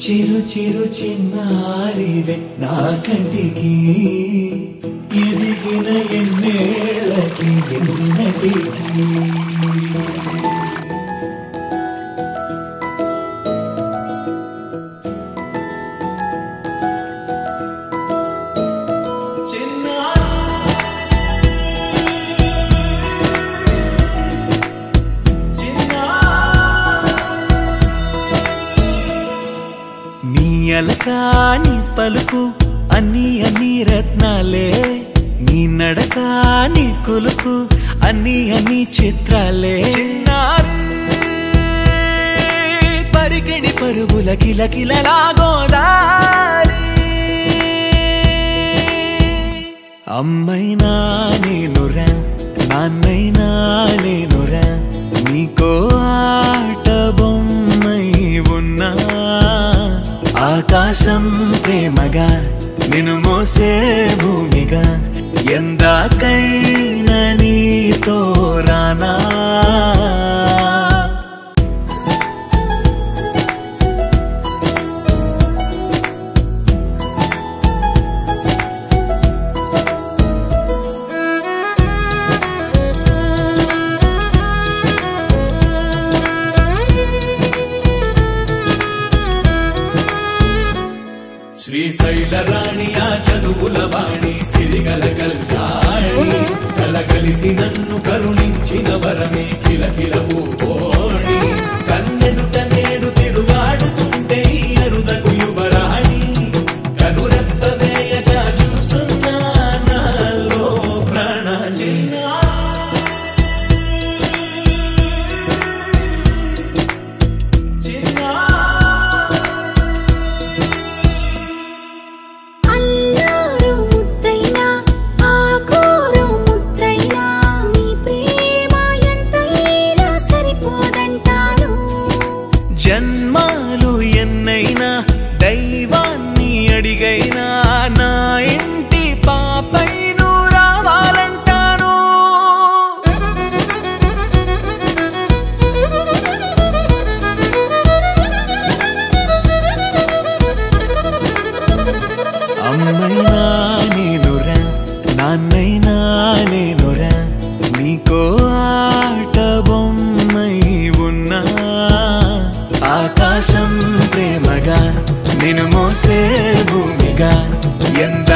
చిరు చిరు చిన్నారివే నా కంటికి ఎదిగిన ఎన్నేళ్ళకి ఎన్నటికి అలకాని పలుకు అన్ని అన్ని రత్నాలే నీ నడక నీ కులుకు అన్ని అన్ని చిత్రాలే చిన్నారు పరికిణి పరుగుల కిలకిలలా గోదారి అమ్మైనా నేనురా నాన్నైనా నేనురా నీకో ఆట బొమ్మై ఉన్నా ఆకాశం ప్రేమగా నిన్ను మోసే భూమిగా ఎందాకైనా నీతో రానా శ్రీశైల రాణి ఆ చదువుల వాణి సిరిగల కళ్యాణి కలగలిసి నన్ను కరుణించిన వరమే కిలకిల పూకోణి కన్నెదుట నేడు తిరుగాడుతుంటే అరుదకు యువరాణి కనురెప్ప వేయగా చూస్తున్నా నాలో ప్రాణ జన్మాలు ఎన్నైనా దైవాన్ని అడిగైనా నా ఇంటి పాపై నువ్వు రావాలంటాను అమ్మైనా నేనురా నాన్నైనా నేనురా నీకో ఆట బొమ్మై ఉన్నా ఆకాశం ప్రేమగా నిన్ను మోసే భూమిగా ఎంత